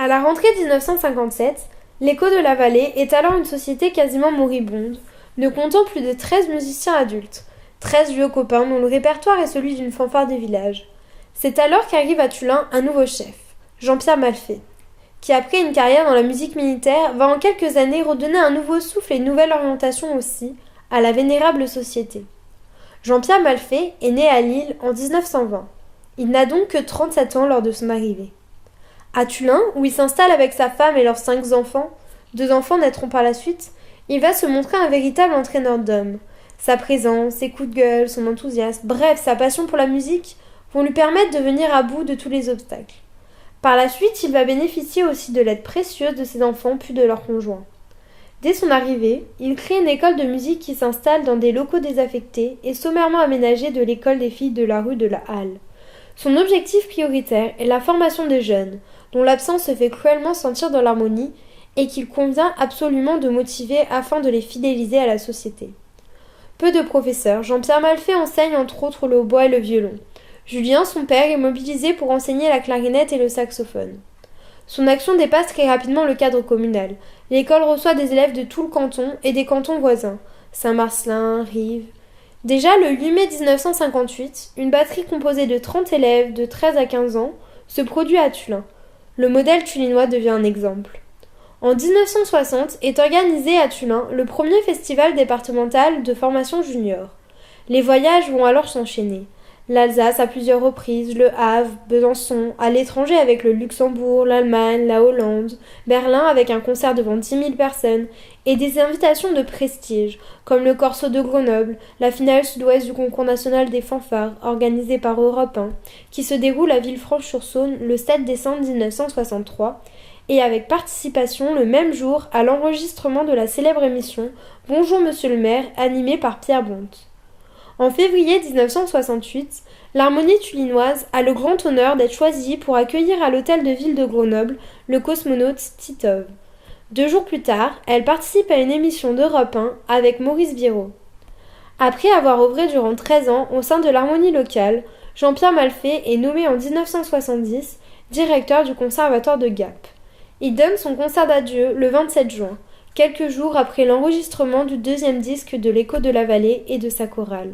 À la rentrée 1957, l'Écho de la Vallée est alors une société quasiment moribonde, ne comptant plus de 13 musiciens adultes, 13 vieux copains dont le répertoire est celui d'une fanfare des villages. C'est alors qu'arrive à Tullin un nouveau chef, Jean-Pierre Malfay, qui après une carrière dans la musique militaire va en quelques années redonner un nouveau souffle et une nouvelle orientation aussi à la vénérable société. Jean-Pierre Malfay est né à Lille en 1920. Il n'a donc que 37 ans lors de son arrivée. À Tullin, où il s'installe avec sa femme et leurs 5 enfants, 2 enfants naîtront par la suite, il va se montrer un véritable entraîneur d'hommes. Sa présence, ses coups de gueule, son enthousiasme, bref, sa passion pour la musique vont lui permettre de venir à bout de tous les obstacles. Par la suite, il va bénéficier aussi de l'aide précieuse de ses enfants puis de leurs conjoints. Dès son arrivée, il crée une école de musique qui s'installe dans des locaux désaffectés et sommairement aménagés de l'école des filles de la rue de la Halle. Son objectif prioritaire est la formation des jeunes, dont l'absence se fait cruellement sentir dans l'harmonie et qu'il convient absolument de motiver afin de les fidéliser à la société. Peu de professeurs, Jean-Pierre Malfay enseigne entre autres le hautbois et le violon. Julien, son père, est mobilisé pour enseigner la clarinette et le saxophone. Son action dépasse très rapidement le cadre communal. L'école reçoit des élèves de tout le canton et des cantons voisins, Saint-Marcellin, Rives. Déjà le 8 mai 1958, une batterie composée de 30 élèves de 13 à 15 ans se produit à Tullin. Le modèle tullinois devient un exemple. En 1960 est organisé à Tullin le premier festival départemental de formation junior. Les voyages vont alors s'enchaîner. L'Alsace à plusieurs reprises, Le Havre, Besançon, à l'étranger avec le Luxembourg, l'Allemagne, la Hollande, Berlin avec un concert devant 10 000 personnes, et des invitations de prestige, comme le Corso de Grenoble, la finale sud-ouest du concours national des fanfares, organisé par Europe 1, qui se déroule à Villefranche-sur-Saône le 7 décembre 1963, et avec participation le même jour à l'enregistrement de la célèbre émission Bonjour Monsieur le maire, animée par Pierre Bonte. En février 1968, l'harmonie tullinoise a le grand honneur d'être choisie pour accueillir à l'hôtel de ville de Grenoble le cosmonaute Titov. 2 jours plus tard, elle participe à une émission d'Europe 1 avec Maurice Biraud. Après avoir œuvré durant 13 ans au sein de l'harmonie locale, Jean-Pierre Malfay est nommé en 1970 directeur du conservatoire de Gap. Il donne son concert d'adieu le 27 juin, quelques jours après l'enregistrement du 2e disque de l'Écho de la Vallée et de sa chorale.